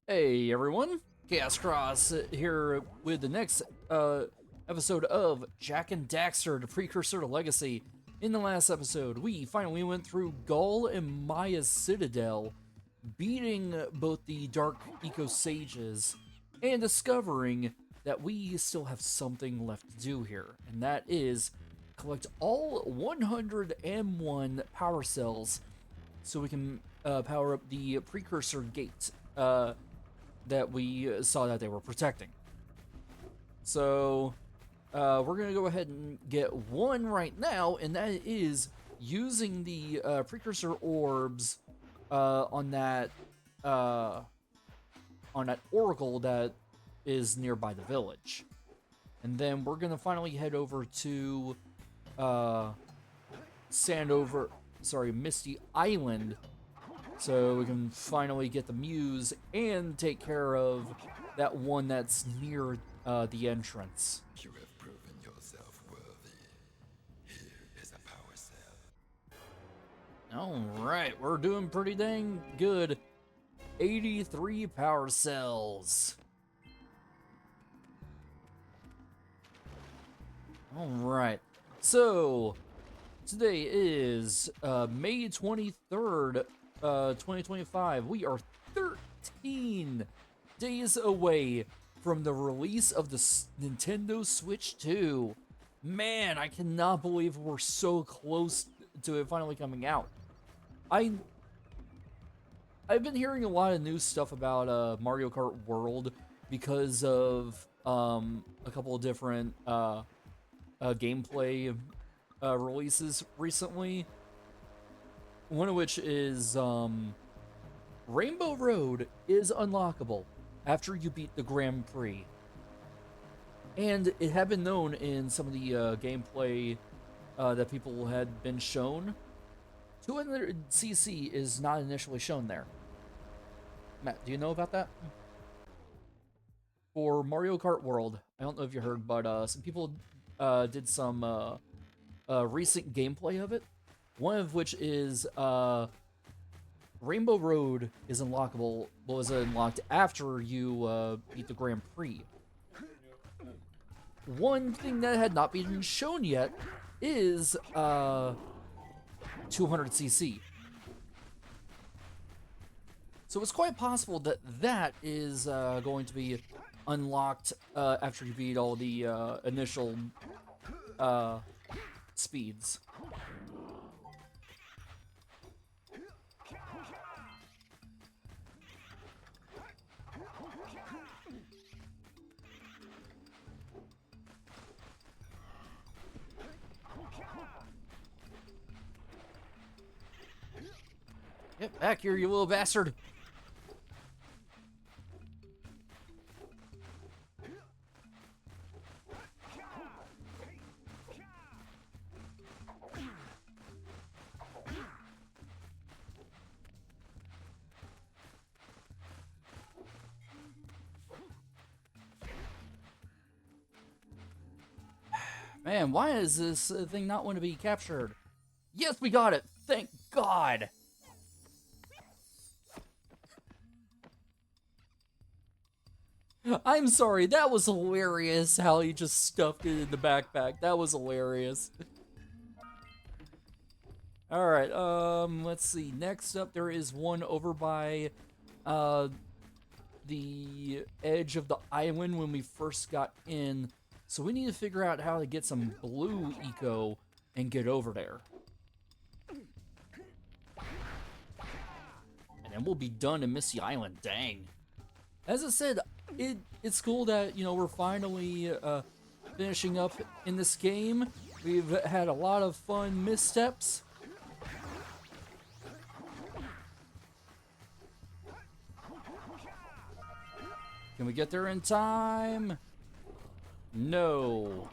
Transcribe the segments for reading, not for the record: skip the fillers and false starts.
Hey everyone, Chaos Cross here with the next episode of Jack and Daxter, the precursor to Legacy. In the last episode, we finally went through Gull and Maya's Citadel, beating both the Dark Eco Sages, and discovering that we still have something left to do here, and that is collect all 101 power cells so we can power up the precursor gate that we saw that they were protecting. So we're gonna go ahead and get one right now, and that is using the precursor orbs on that oracle that is nearby the village, and then we're gonna finally head over to Misty Island, so we can finally get the muse and take care of that one that's near the entrance. You have proven yourself worthy. Here is a power cell. Alright, we're doing pretty dang good. 83 power cells. Alright, so today is May 23rd, 2025. We are 13 days away from the release of the Nintendo Switch 2. Man, I cannot believe we're so close to it finally coming out. I've been hearing a lot of new stuff about Mario Kart World because of a couple of different gameplay releases recently. One of which is Rainbow Road is unlockable after you beat the Grand Prix. And it had been known in some of the gameplay that people had been shown. 200cc is not initially shown there. Matt, do you know about that? For Mario Kart World, I don't know if you heard, but some people did some recent gameplay of it. One of which is Rainbow Road is unlockable, was unlocked after you beat the Grand Prix. One thing that had not been shown yet is 200cc. So it's quite possible that that is going to be unlocked after you beat all the initial speeds. Get back here, you little bastard! Man, why is this thing not want to be captured? Yes, we got it! Thank God! I'm sorry, that was hilarious how he just stuffed it in the backpack. That was hilarious. Alright, let's see. Next up, there is one over by the edge of the island when we first got in. So we need to figure out how to get some blue eco and get over there. And then we'll be done in Misty Island, dang. As I said, it's cool that, you know, we're finally finishing up in this game. We've had a lot of fun missteps. Can we get there in time? No.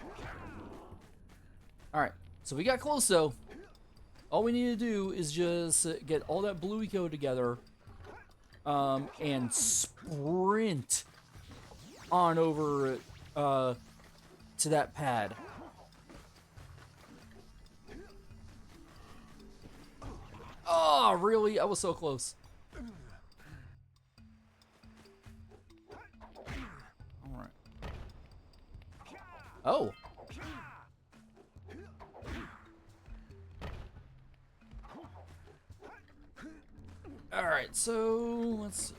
Alright, so we got close though. All we need to do is just get all that blue eco together and sprint on over to that pad. Oh, really? I was so close. Oh. Alright, so let's...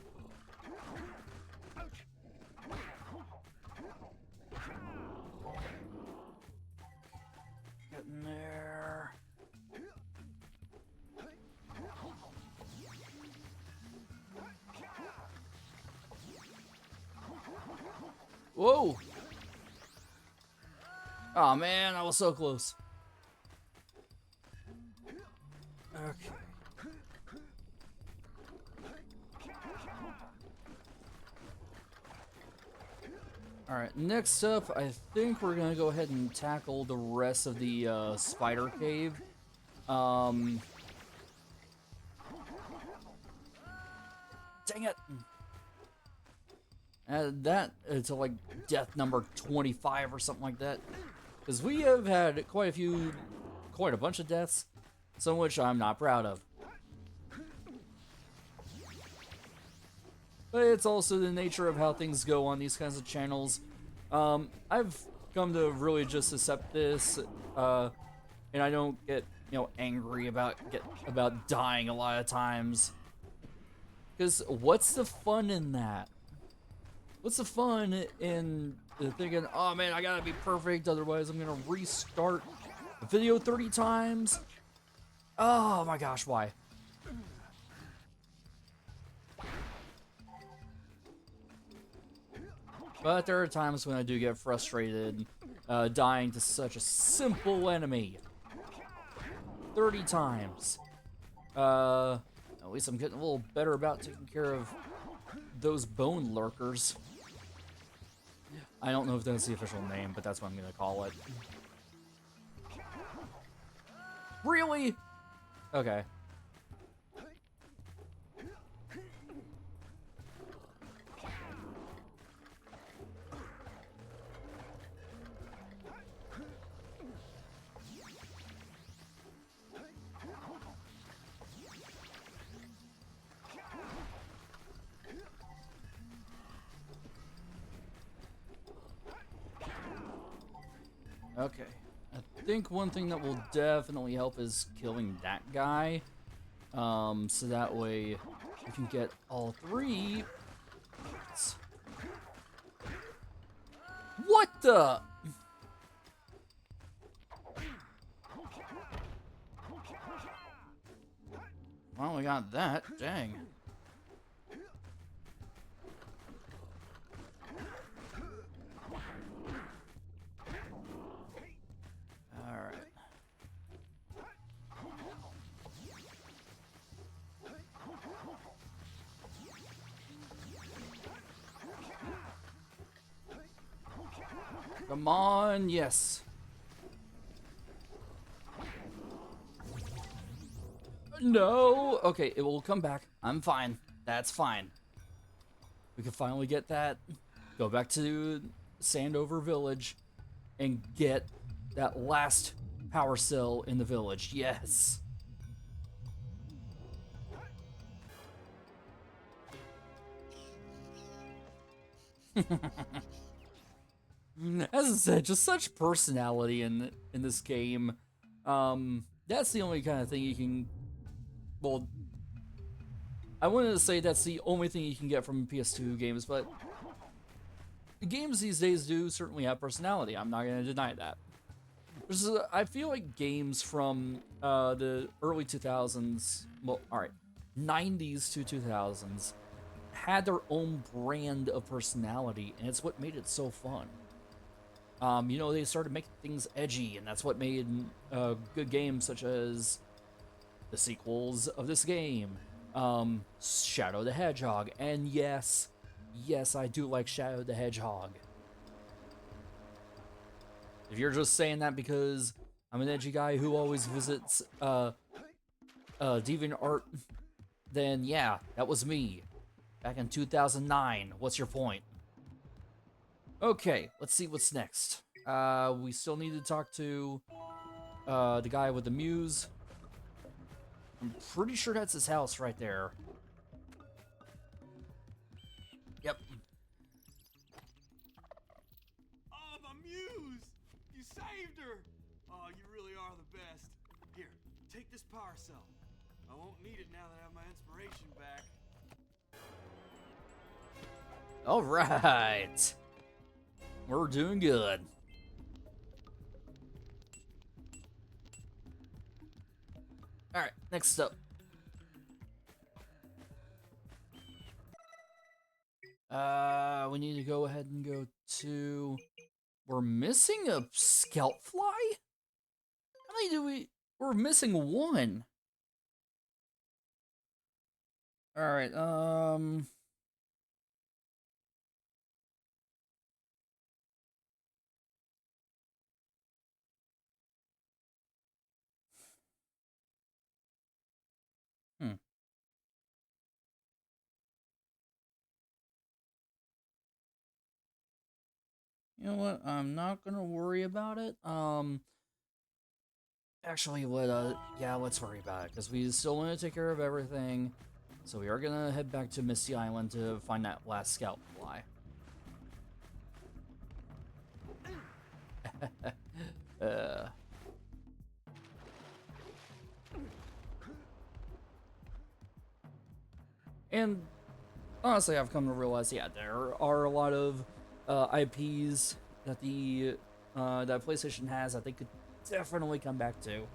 Get in there. Whoa! Oh man, I was so close. Okay. Alright, next up, I think we're gonna go ahead and tackle the rest of the spider cave. Dang it! Add that to like death number 25 or something like that. Because we have had quite a bunch of deaths, some of which I'm not proud of. But it's also the nature of how things go on these kinds of channels. I've come to really just accept this, and I don't get, angry about dying a lot of times. Because what's the fun in that? What's the fun in thinking, oh man, I gotta be perfect, otherwise I'm gonna restart the video 30 times? Oh my gosh, why? But there are times when I do get frustrated dying to such a simple enemy. 30 times. At least I'm getting a little better about taking care of those bone lurkers. I don't know if that's the official name, but that's what I'm gonna call it. Really? Okay. Okay. I think one thing that will definitely help is killing that guy. So that way we can get all three. What the? Well, we got that. Dang. Alright. Come on, yes. No! Okay, it will come back. I'm fine. That's fine. We can finally get that. Go back to Sandover Village and get that last power cell in the village. Yes. As I said, just such personality in this game. That's the only kind of thing you can. Well, I wanted to say that's the only thing you can get from PS2 games, but games these days do certainly have personality. I'm not going to deny that. I feel like games from the early 2000s, well, alright, 90s to 2000s, had their own brand of personality, and it's what made it so fun. They started making things edgy, and that's what made good games such as the sequels of this game, Shadow the Hedgehog, and yes, I do like Shadow the Hedgehog. If you're just saying that because I'm an edgy guy who always visits DeviantArt, then yeah, that was me back in 2009. What's your point? Okay, let's see what's next. We still need to talk to the guy with the muse. I'm pretty sure that's his house right there. Yep. Oh, my muse! power cell. I won't need it now that I have my inspiration back. All right. We're doing good. All right, next up. We need to go ahead and go to... We're missing a scout fly? How many do we... We're missing one. All right, You know what? I'm not gonna worry about it. Actually, yeah, let's worry about it, because we still want to take care of everything. So we are gonna head back to Misty Island to find that last scout fly. uh... And honestly, I've come to realize, yeah, there are a lot of IPs that that PlayStation has that they could definitely come back to.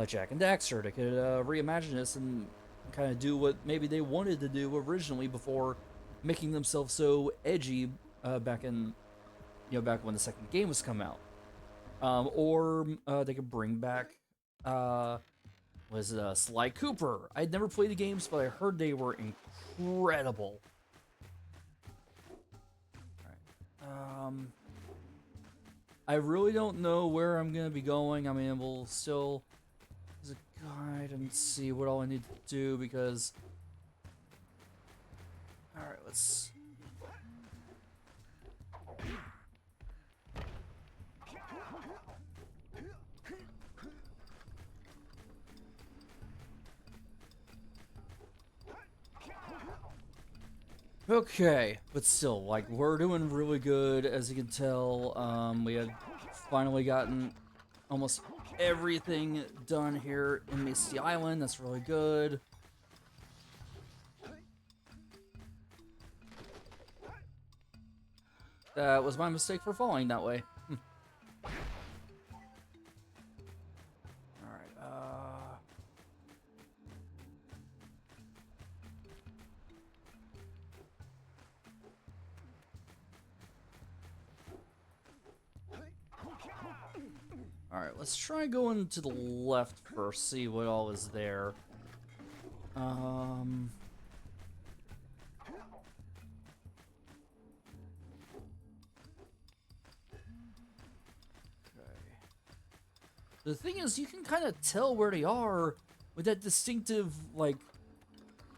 Jak and Daxter, they could reimagine this and kind of do what maybe they wanted to do originally before making themselves so edgy back in, back when the second game was come out. Or they could bring back Sly Cooper. I'd never played the games, but I heard they were incredible. Alright. I really don't know where I'm gonna be going. I mean, we'll still use a guide and see what all I need to do, because... Alright, let's... Okay, but still, like, we're doing really good, as you can tell. We had finally gotten almost everything done here in Misty Island. That's really good. That was my mistake for falling that way. Alright, let's try going to the left first, see what all is there. Okay. The thing is, you can kind of tell where they are with that distinctive, like,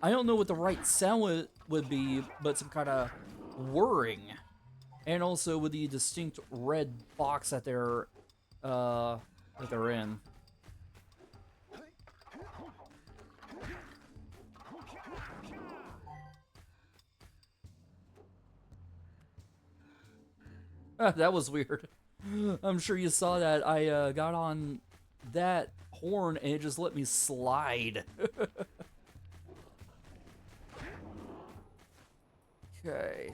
I don't know what the right sound would be, but some kind of whirring. And also with the distinct red box that they're in. That was weird. I'm sure you saw that. I got on that horn and it just let me slide. Okay.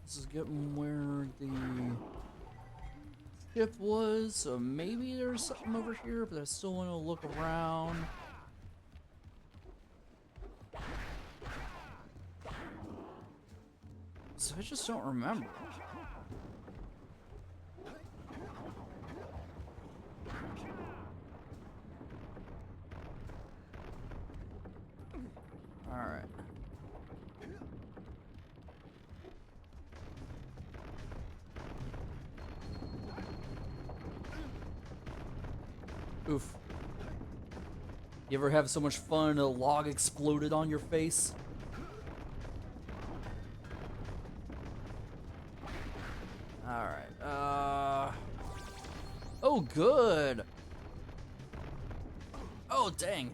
This is getting where the ship was, so maybe there's something over here, but I still want to look around. So I just don't remember. Alright. Oof. You ever have so much fun and a log exploded on your face? Alright, oh, good! Oh, dang.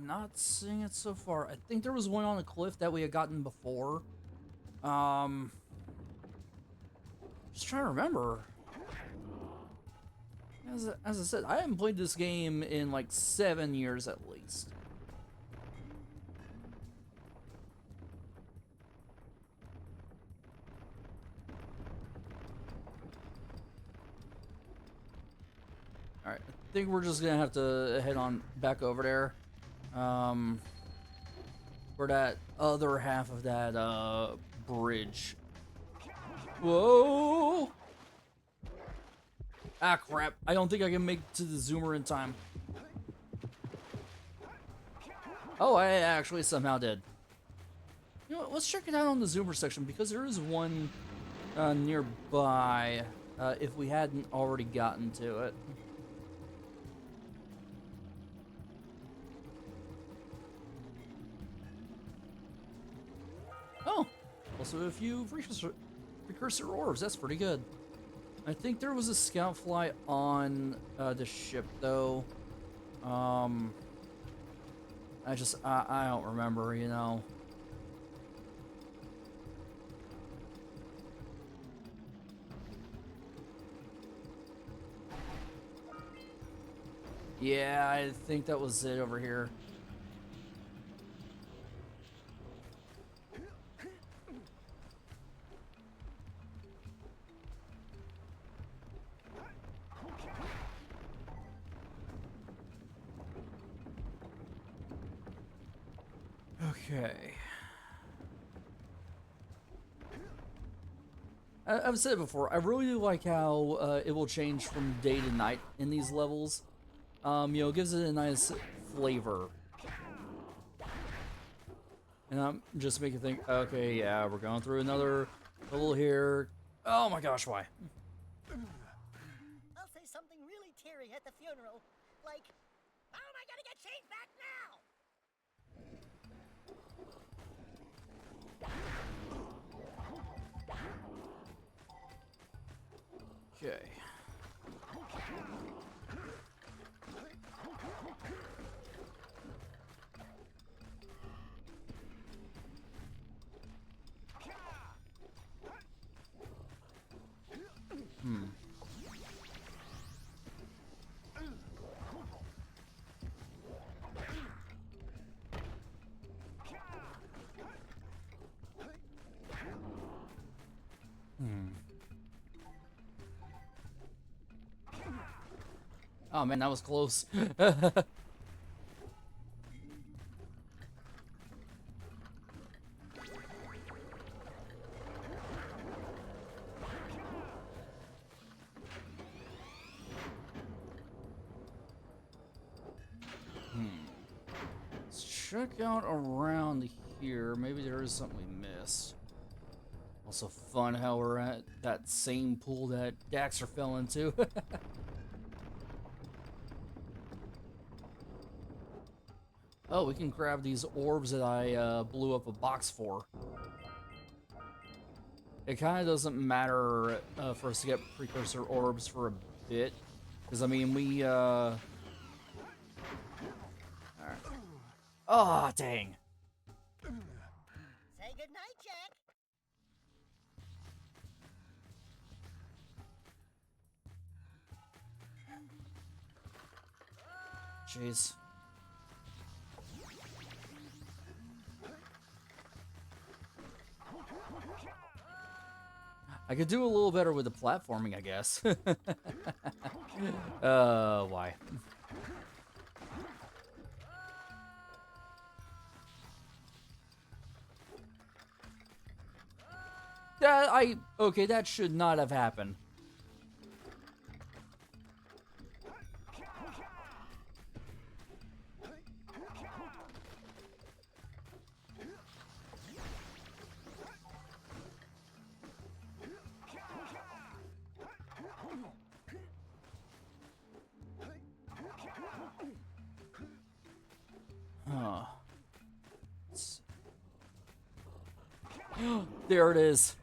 Not seeing it so far. I think there was one on a cliff that we had gotten before. Just trying to remember. As I said, I haven't played this game in like 7 years at least. Alright, I think we're just gonna have to head on back over there. For that other half of that bridge. Whoa! Ah, crap. I don't think I can make it to the zoomer in time. Oh, I actually somehow did. You know what, let's check it out on the zoomer section, because there is one nearby, if we hadn't already gotten to it. Oh, also a few precursor orbs. That's pretty good. I think there was a scout fly on the ship, though. I don't remember, you know. Yeah, I think that was it over here. Okay. I've said it before, I really do like how it will change from day to night in these levels. You know, it gives it a nice flavor. And I'm just making think, okay, yeah, we're going through another level here. Oh my gosh, why? I'll say something really teary at the funeral. Like, how am I gonna get change back now? Okay. Oh man, that was close. Let's check out around here. Maybe there is something we missed. Also fun how we're at that same pool that Daxter fell into. Oh, we can grab these orbs that I blew up a box for. It kind of doesn't matter for us to get precursor orbs for a bit. Because, I mean, we... Alright. Oh, dang. Say goodnight, Jack. Jeez. I could do a little better with the platforming, I guess. Why? Okay, that should not have happened. Huh. There it is.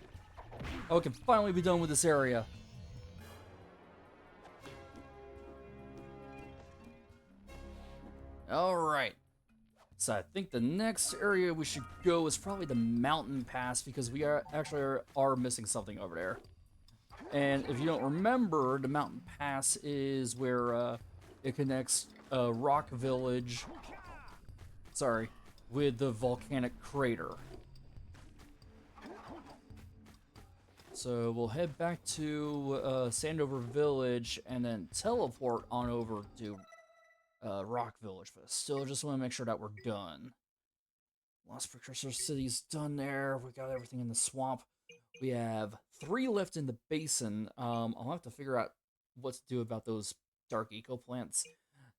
Oh, we can finally be done with this area. All right. So I think the next area we should go is probably the mountain pass because we are missing something over there. And if you don't remember, the mountain pass is where it connects Rock Village, sorry, with the volcanic crater. So we'll head back to Sandover Village and then teleport on over to Rock Village. But still just want to make sure that we're done. Lost Precursor City's done there. We got everything in the swamp. We have 3 left in the basin. I'll have to figure out what to do about those dark eco plants.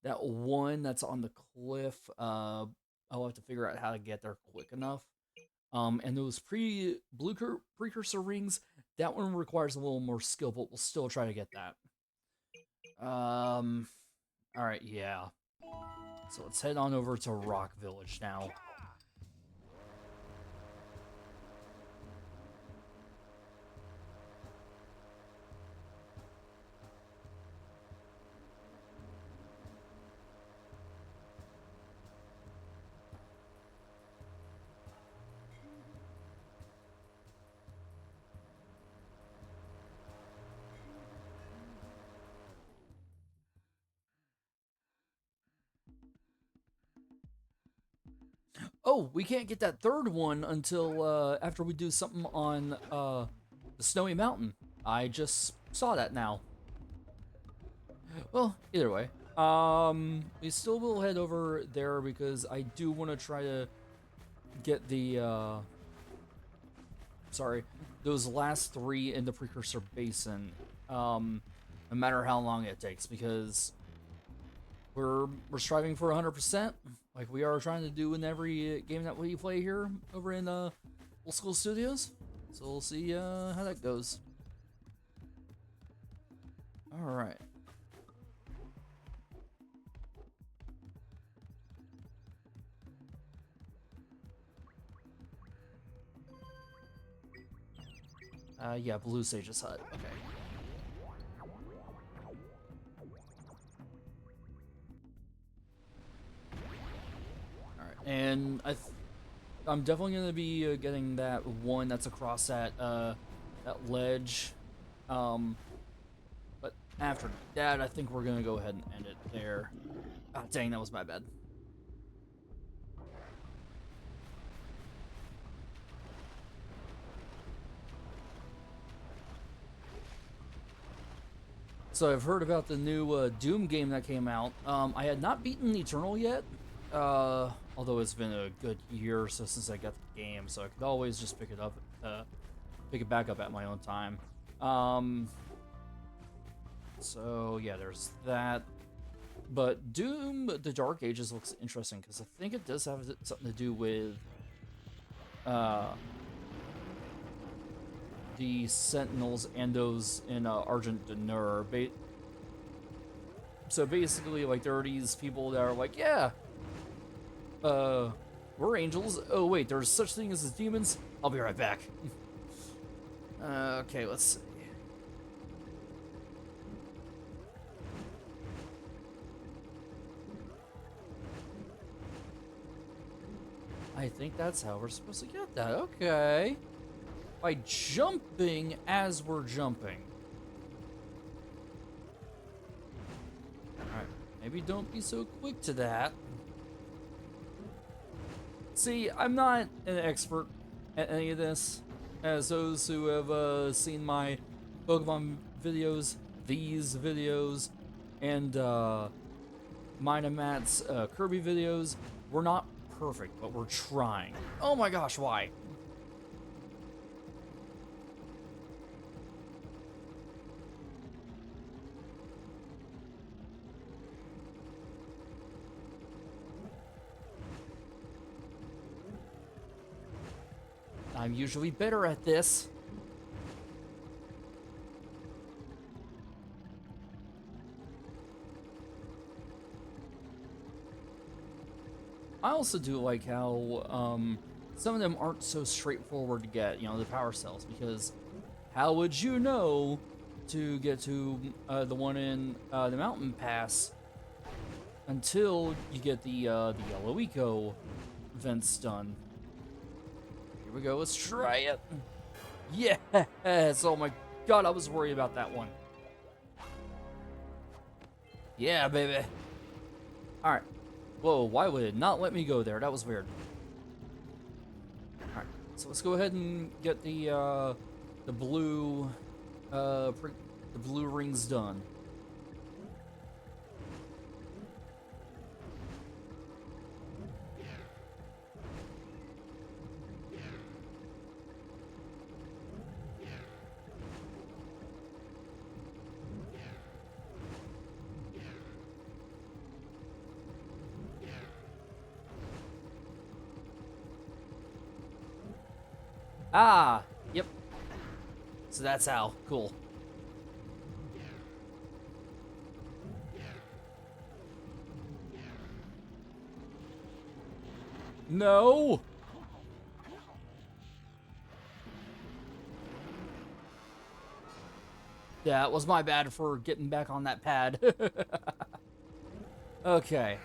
That one that's on the cliff, I'll have to figure out how to get there quick enough. And those precursor rings, that one requires a little more skill, but we'll still try to get that. Alright, yeah. So let's head on over to Rock Village now. Oh, we can't get that third one until after we do something on the Snowy Mountain. I just saw that now. Well, either way, we still will head over there because I do want to try to get the those last 3 in the Precursor Basin, no matter how long it takes, because we're striving for 100%, like we are trying to do in every game that we play here over in Old School Studios. So we'll see how that goes. All right. Yeah, Blue Sage's hut. Okay. Alright, and I'm definitely gonna be getting that one that's across that that ledge. But after that, I think we're gonna go ahead and end it there. Ah, dang, that was my bad. So I've heard about the new Doom game that came out. I had not beaten Eternal yet, although it's been a good year or so since I got the game, so I could always just pick it back up at my own time. So yeah, there's that. But Doom: The Dark Ages looks interesting because I think it does have something to do with the Sentinels and those in Argent D'Nur. So basically, like, there are these people that are like, yeah, we're angels. Oh wait, there's such thing as demons. I'll be right back. Okay, let's see. I think that's how we're supposed to get that. Okay. By jumping as we're jumping. Alright, maybe don't be so quick to that. See, I'm not an expert at any of this. As those who have seen my Pokemon videos, these videos, and mine and Matt's Kirby videos, we're not perfect, but we're trying. Oh my gosh, why? I'm usually better at this. I also do like how some of them aren't so straightforward to get, you know, the power cells, because how would you know to get to the one in the mountain pass until you get the yellow eco vents done. Here we go. Let's try it. Yes. Oh my god, I was worried about that one. Yeah, baby. All right. Whoa, why would it not let me go there? That was weird. All right. So let's go ahead and get the blue the blue rings done. Ah, yep. So that's how. Cool. No! Yeah, it was my bad for getting back on that pad. Okay.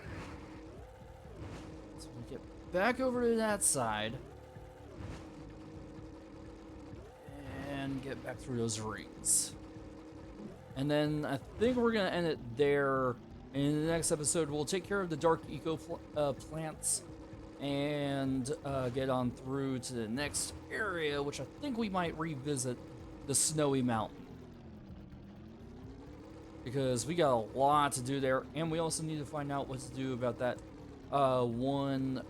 So we get back over to that side. And get back through those rings. And then I think we're going to end it there. In the next episode, we'll take care of the dark eco plants and get on through to the next area, which I think we might revisit the Snowy Mountain. Because we got a lot to do there, and we also need to find out what to do about that one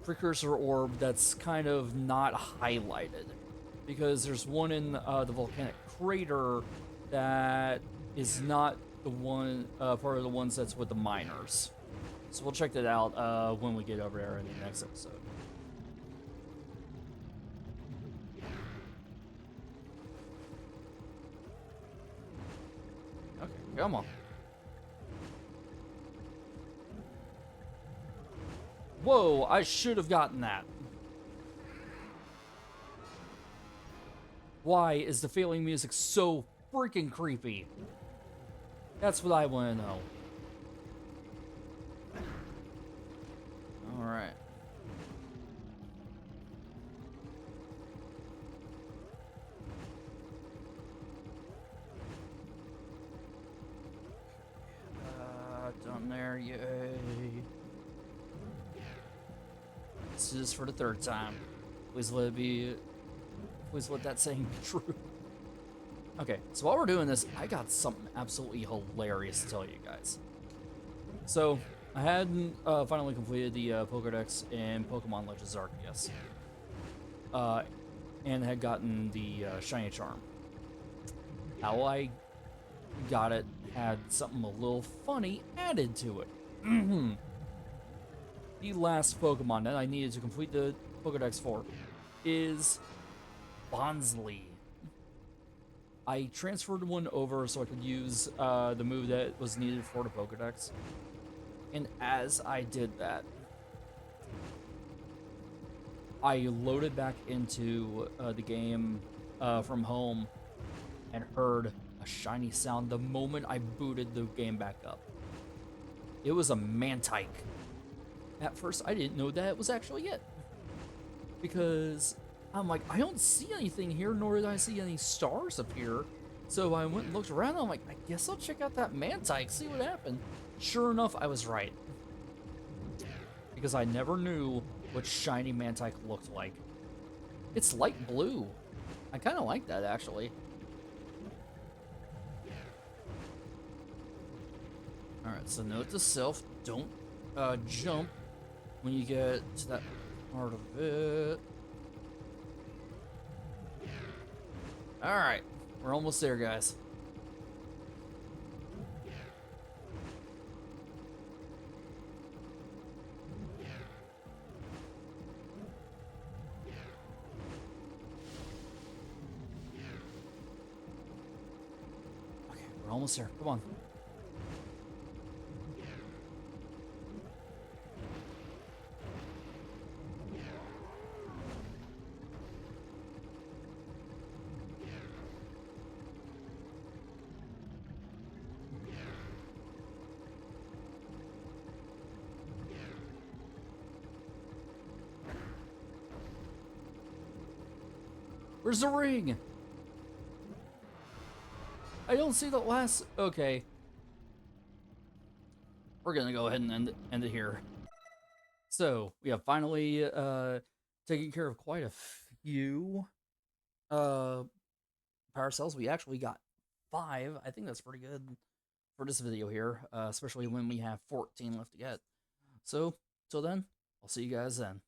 precursor orb that's kind of not highlighted. Because there's one in the volcanic crater that is not the one part of the ones that's with the miners. So we'll check that out when we get over there in the next episode. Okay, come on. Whoa, I should have gotten that. Why is the failing music so freaking creepy? That's what I want to know. Alright. Done there, yay. This is for the third time. Please let it be. Please let that saying be true. Okay, so while we're doing this, I got something absolutely hilarious to tell you guys. So, I had finally completed the Pokédex in Pokemon Legends Arceus. And had gotten the Shiny Charm. How I got it had something a little funny added to it. The last Pokemon that I needed to complete the Pokédex for is Bonsley. I transferred one over so I could use the move that was needed for the Pokédex. And as I did that, I loaded back into the game from home and heard a shiny sound the moment I booted the game back up. It was a Mantike. At first, I didn't know that it was actually it. Because I'm like, I don't see anything here, nor did I see any stars appear. So I went and looked around, and I'm like, I guess I'll check out that Mantike, see what happened. Sure enough, I was right. Because I never knew what shiny Mantike looked like. It's light blue. I kind of like that, actually. Alright, so note to self, don't jump when you get to that part of it. Alright, we're almost there, guys. Okay, we're almost there. Come on. Where's the ring? I don't see the last... Okay. We're gonna go ahead and end it here. So, we have finally taken care of quite a few power cells. We actually got 5. I think that's pretty good for this video here, especially when we have 14 left to get. So, till then, I'll see you guys then.